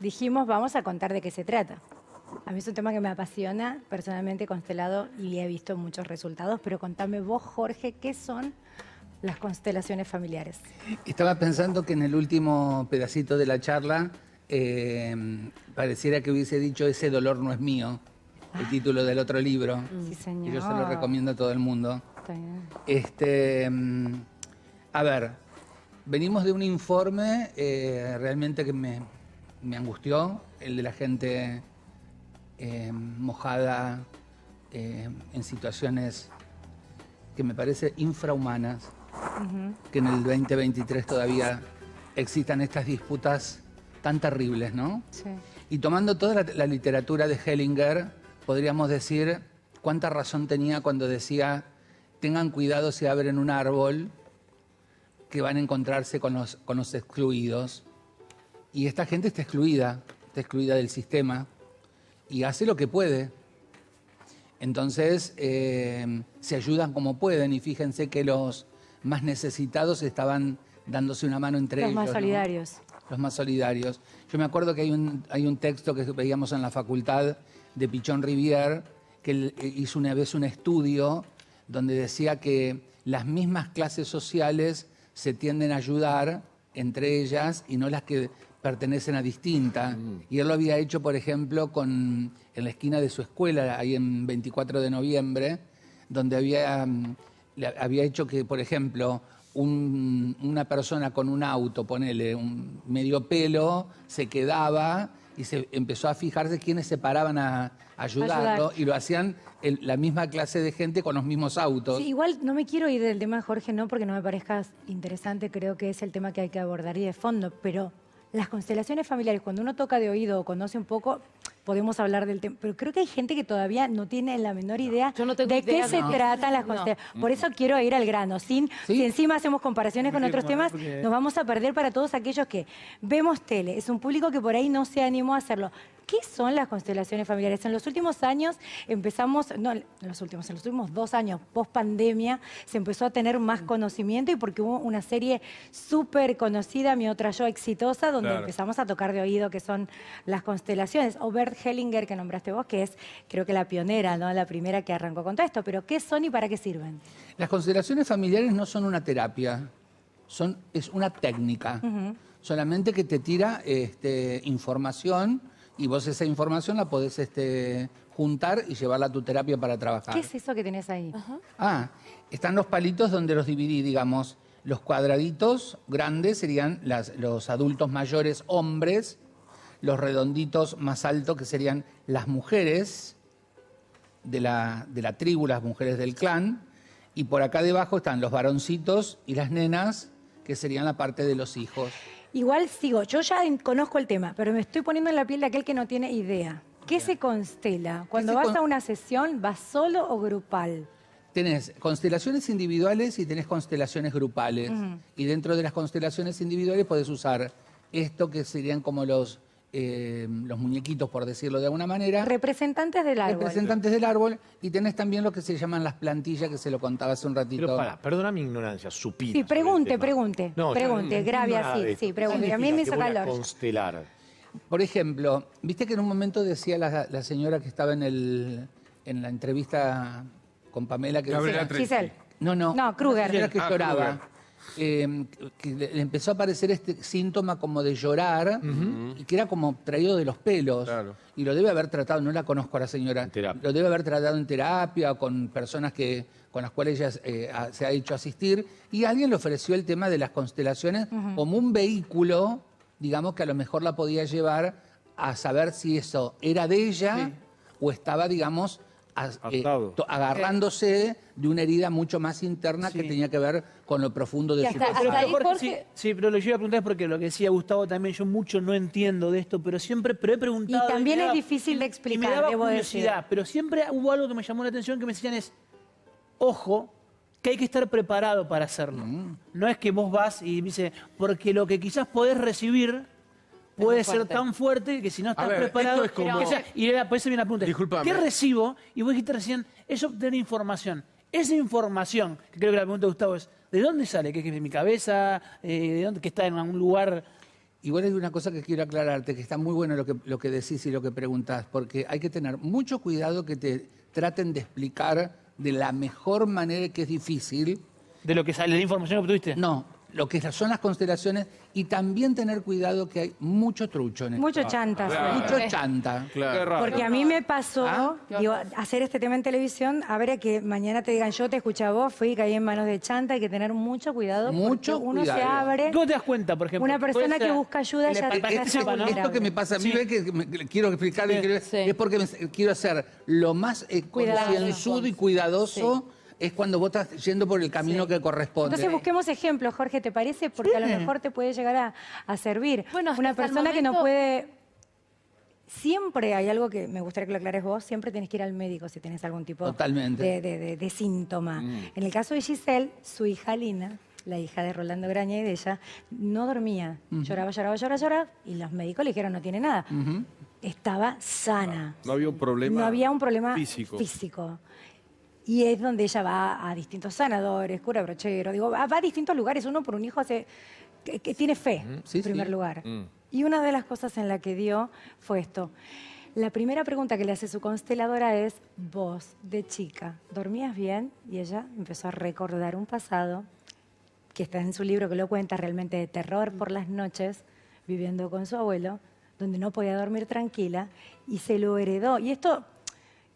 dijimos, vamos a contar de qué se trata. A mí es un tema que me apasiona, personalmente constelado, y he visto muchos resultados, pero contame vos, Jorge, ¿qué son las constelaciones familiares? Estaba pensando que en el último pedacito de la charla pareciera que hubiese dicho "Ese dolor no es mío", el título del otro libro. Sí, señor. Y yo se lo recomiendo a todo el mundo. Está bien. A ver, venimos de un informe realmente que me angustió, el de la gente mojada en situaciones que me parece infrahumanas, que en el 2023 todavía existan estas disputas tan terribles, ¿no? Sí. Y tomando toda la literatura de Hellinger, podríamos decir cuánta razón tenía cuando decía: tengan cuidado si abren un árbol, que van a encontrarse con los excluidos. Y esta gente está excluida del sistema y hace lo que puede. Entonces, se ayudan como pueden, y fíjense que los más necesitados estaban dándose una mano entre ellos. Los más solidarios. ¿No? Los más solidarios. Yo me acuerdo que hay un texto que veíamos en la facultad de Pichon Rivière, que él hizo una vez un estudio donde decía que las mismas clases sociales se tienden a ayudar entre ellas y no las que pertenecen a distintas. Y él lo había hecho, por ejemplo, en la esquina de su escuela, ahí en 24 de noviembre, donde había hecho que, por ejemplo, una persona con un auto, ponele un medio pelo, se quedaba y se empezó a fijarse quiénes se paraban a ayudarlo, y lo hacían la misma clase de gente con los mismos autos. Sí, igual no me quiero ir del tema, Jorge, no porque no me parezca interesante, creo que es el tema que hay que abordar y de fondo, pero las constelaciones familiares, cuando uno toca de oído o conoce un poco, podemos hablar del tema, pero creo que hay gente que todavía no tiene la menor idea de qué se tratan las constelaciones. Por eso quiero ir al grano. Si encima hacemos comparaciones con otros temas, nos vamos a perder para todos aquellos que vemos tele. Es un público que por ahí no se animó a hacerlo. ¿Qué son las constelaciones familiares? En los últimos años empezamos, no, en los últimos 2 años, post pandemia, se empezó a tener más conocimiento, y porque hubo una serie súper conocida, Mi Otra Yo Exitosa, donde empezamos a tocar de oído qué son las constelaciones. O Bert Hellinger, que nombraste vos, que es, creo que la pionera, ¿no? La primera que arrancó con todo esto. Pero ¿qué son y para qué sirven? Las constelaciones familiares no son una terapia, es una técnica. Solamente que te tira información, y vos esa información la podés juntar y llevarla a tu terapia para trabajar. ¿Qué es eso que tenés ahí? Están los palitos donde los dividí, digamos. Los cuadraditos grandes serían los adultos mayores, hombres. Los redonditos más altos, que serían las mujeres de la tribu, las mujeres del clan. Y por acá debajo están los varoncitos y las nenas, que serían la parte de los hijos. Igual sigo, yo ya conozco el tema, pero me estoy poniendo en la piel de aquel que no tiene idea. ¿Qué se constela? Cuando vas a una sesión, ¿vas solo o grupal? Tenés constelaciones individuales y tenés constelaciones grupales. Y dentro de las constelaciones individuales podés usar esto, que serían como los muñequitos, por decirlo de alguna manera. Representantes del árbol. Representantes del árbol. Y tenés también lo que se llaman las plantillas, que se lo contaba hace un ratito. Pero perdona mi ignorancia, supina. Sí, pregunte. No, grave así. Sí, pregunte. A mí me hizo calor. Constelar. Por ejemplo, viste que en un momento decía la señora que estaba en la entrevista con Pamela, que Gabriela decía... Giselle. No, Kruger. La señora que lloraba. Kruger. Que le empezó a aparecer este síntoma como de llorar, y que era como traído de los pelos. Claro. Y lo debe haber tratado, no la conozco a la señora, lo debe haber tratado en terapia o con personas con las cuales ella se ha hecho asistir, y alguien le ofreció el tema de las constelaciones como un vehículo, digamos, que a lo mejor la podía llevar a saber si eso era de ella o estaba, digamos, agarrándose de una herida mucho más interna que tenía que ver con lo profundo de su pasado. Sí, pero lo que yo iba a preguntar es porque lo que decía Gustavo también, yo mucho no entiendo de esto, pero he preguntado... Y también es difícil de explicar, me daba debo curiosidad, decir. pero siempre hubo algo que me llamó la atención, que me decían ojo, que hay que estar preparado para hacerlo. No es que vos vas y dices, porque lo que quizás podés recibir puede ser tan fuerte que si no estás preparado... Esto es como... Y por eso viene la pregunta. Disculpame. ¿Qué recibo? Y vos dijiste recién, es obtener información. Esa información, que creo que la pregunta de Gustavo es, ¿de dónde sale? ¿Que es de mi cabeza? ¿De dónde? ¿Que está en algún lugar Igual hay una cosa que quiero aclararte, que está muy bueno lo que decís y lo que preguntás, porque hay que tener mucho cuidado que te traten de explicar de la mejor manera, que es difícil. De lo que sale, de la información que obtuviste. No, lo que son las constelaciones, y también tener cuidado que hay mucho trucho en esto. Mucho chanta. Mucho chanta. Claro. Porque a mí me pasó, ¿Ah? digo, hacer este tema en televisión, a ver, a que mañana te digan, yo te escuché a vos, fui y caí en manos de chanta, hay que tener mucho cuidado. Mucho porque uno cuidado. se abre. ¿Cómo te das cuenta, por ejemplo? Una persona Puede que ser busca ayuda ya telepatía, pasa que se llama, ¿no? Esto que me pasa a mí, Sí. ve que quiero explicar, es porque quiero ser lo más Cuidadoso. concienzudo y cuidadoso. Es cuando vos estás yendo por el camino que corresponde. Entonces busquemos ejemplos, Jorge, ¿te parece? Porque a lo mejor te puede llegar a servir. Bueno, Una hasta el persona que no momento- puede... Siempre hay algo que me gustaría que lo aclares vos, siempre tenés que ir al médico si tenés algún tipo Totalmente. de síntoma. En el caso de Giselle, su hija Lina, la hija de Rolando Graña y de ella, no dormía. Lloraba, y los médicos le dijeron no tiene nada. Estaba sana. No había un problema No había un problema físico. Y es donde ella va a distintos sanadores, cura brochero, digo, va a distintos lugares. Uno por un hijo que tiene fe, Sí, en primer sí. lugar. Y una de las cosas en la que dio fue esto. La primera pregunta que le hace su consteladora es, vos, de chica, ¿dormías bien? Y ella empezó a recordar un pasado que está en su libro, que lo cuenta realmente de terror por las noches, viviendo con su abuelo, donde no podía dormir tranquila, y se lo heredó.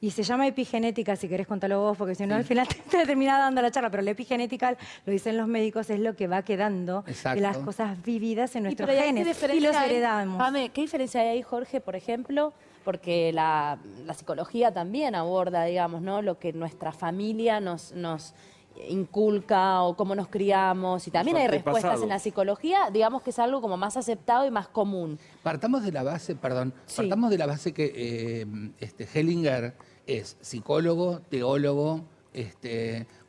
Y se llama epigenética, si querés contarlo vos, porque si no al final te termina dando la charla, pero la epigenética, lo dicen los médicos, es lo que va quedando Exacto. de las cosas vividas en Y nuestros pero ¿y qué genes, y diferencia los hay? heredamos. Pame, ¿qué diferencia hay ahí, Jorge, por ejemplo? Porque la psicología también aborda, digamos, ¿no? Lo que nuestra familia nos inculca o cómo nos criamos. Y también hay respuestas antepasados. en la psicología, digamos que es algo como más aceptado y más común. Partamos de la base, Sí. partamos de la base que Hellinger es psicólogo, teólogo,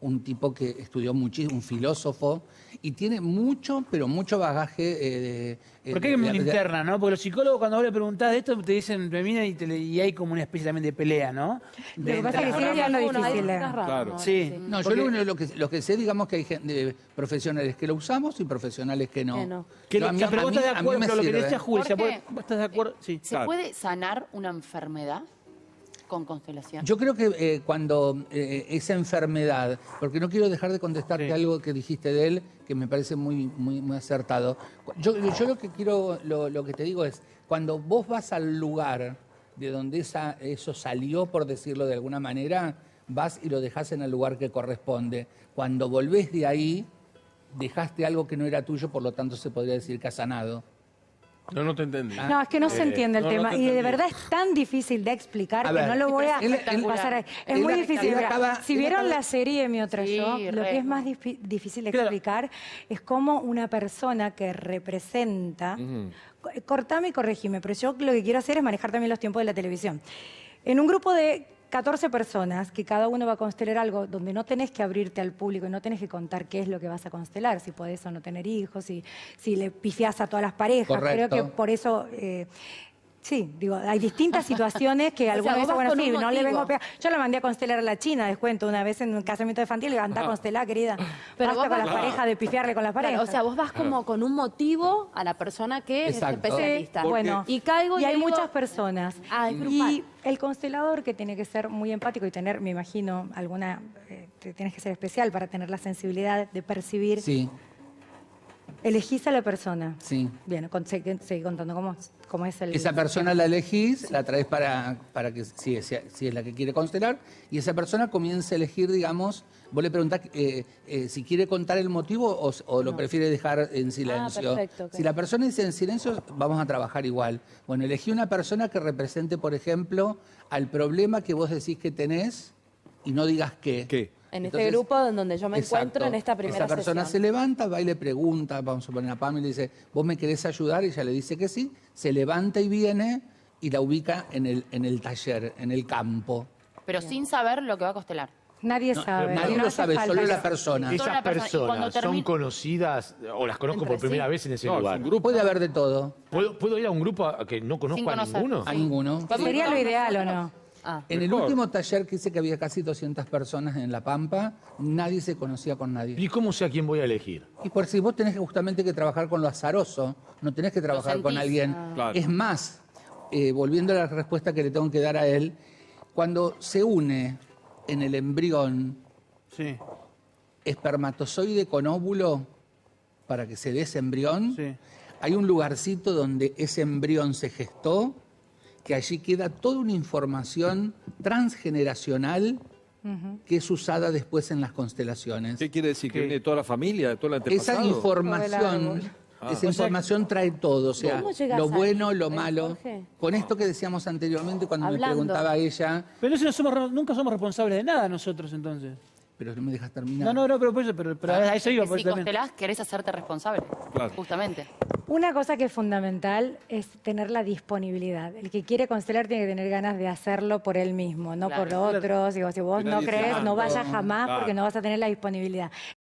un tipo que estudió muchísimo, un filósofo, y tiene mucho, pero mucho bagaje. Porque hay como una interna, ¿no? Porque los psicólogos cuando vos le preguntás de esto te dicen, me miran y hay como una especie también de pelea, ¿no? Lo que pasa es que entre- sigue siendo Hay difícil. distintas ramas, Claro. ¿no? Sí. No, Porque- yo lo que sé, digamos que hay profesionales que lo usamos y profesionales que no. Que no. Que No, lo- pero vos estás de acuerdo, me pero lo que sirve. decía Julio, Jorge. ¿vos estás de acuerdo? Sí. ¿Se Claro. puede sanar una enfermedad con constelación? Yo creo que cuando esa enfermedad, porque no quiero dejar de contestarte Sí. algo que dijiste de él, que me parece muy acertado. Yo lo que quiero, lo que te digo es, cuando vos vas al lugar de donde eso salió, por decirlo de alguna manera, vas y lo dejás en el lugar que corresponde. Cuando volvés de ahí, dejaste algo que no era tuyo, por lo tanto se podría decir que has sanado. No te entendí. No, es que no se entiende el no, no tema. te y de entendí. verdad es tan difícil de explicar A que ver, no lo voy a él- pasar ahí. Es él muy ac- difícil. él Mira, acaba- si él vieron acaba- la serie Mi Otra Sí, Yo, lo re. que es más difícil de Claro. explicar es cómo una persona que representa... Cortame y corregime, pero yo lo que quiero hacer es manejar también los tiempos de la televisión. En un grupo de 14 personas, que cada uno va a constelar algo, donde no tenés que abrirte al público y no tenés que contar qué es lo que vas a constelar, si podés o no tener hijos, si le pifiás a todas las parejas. Correcto. Creo que por eso... sí, digo, hay distintas situaciones que algunas vos veces, vas bueno, con sí, un no le vengo a motivo. pegar. Yo la mandé a constelar a la China, les cuento, una vez en un casamiento infantil, le andá a constelar, querida. Pero Basta vos con vas- las parejas, de pifiarle con las parejas. Claro, o sea, vos vas como con un motivo a la persona que es Exacto. especialista. Sí, bueno, y caigo y hay digo, muchas personas. Ah, es y grupal. el constelador que tiene que ser muy empático y tener, me imagino, alguna, tienes que ser especial para tener la sensibilidad de percibir. Sí, Elegís a la persona. sí. Bien, seguí contando cómo es el... Esa persona la elegís, la traes para que si es la que quiere constelar, y esa persona comienza a elegir, digamos, vos le preguntás si quiere contar el motivo o lo prefiere dejar en silencio. perfecto, ok. Si la persona dice en silencio, vamos a trabajar igual. Bueno, elegí una persona que represente, por ejemplo, al problema que vos decís que tenés y no digas qué. ¿Qué? En Entonces, este grupo en donde yo me exacto. encuentro en esta primera Esa persona se sesión. levanta, va y le pregunta, vamos a poner a Pam y le dice, ¿vos me querés ayudar? Y ella le dice que sí, se levanta y viene y la ubica en el taller, en el campo. Pero sin saber lo que va a constelar. Nadie sabe. Nadie no lo hace sabe, falta solo eso. la persona. Solo Esas la persona. Y cuando personas son termine- conocidas o las conozco por Entre sí. primera vez en ese No, es lugar. un grupo. Puede haber de todo, ¿Puedo ir a un grupo que no conozco Sin a conocer. ninguno? a ninguno. ¿Sería lo ideal o no? Ah. En el Mejor. último taller que hice, que había casi 200 personas en La Pampa, nadie se conocía con nadie. ¿Y cómo sé a quién voy a elegir? Y por si vos tenés que justamente que trabajar con lo azaroso, no tenés que trabajar con sentís. alguien. Claro. Es más, volviendo a la respuesta que le tengo que dar a él, cuando se une en el embrión Sí, espermatozoide con óvulo para que se dé ese embrión, sí. hay un lugarcito donde ese embrión se gestó, que allí queda toda una información transgeneracional que es usada después en las constelaciones. ¿Qué quiere decir? ¿Que viene de toda la familia, de todo el Esa antepasado? información, esa información trae todo, o sea, ¿Cómo llegás lo ahí, bueno, lo malo. Jorge? Con esto que decíamos anteriormente cuando Hablando. me preguntaba ella, Pero entonces nunca somos responsables de nada nosotros, entonces. pero no me dejas terminar. No, pero a eso iba. Que pues, si también. constelás, querés hacerte responsable. Claro. Justamente. Una cosa que es fundamental es tener la disponibilidad. El que quiere constelar tiene que tener ganas de hacerlo por él mismo, no Claro. por otros. Digo, si vos Que no nadie te crees, manda. no vayas jamás Claro. porque no vas a tener la disponibilidad.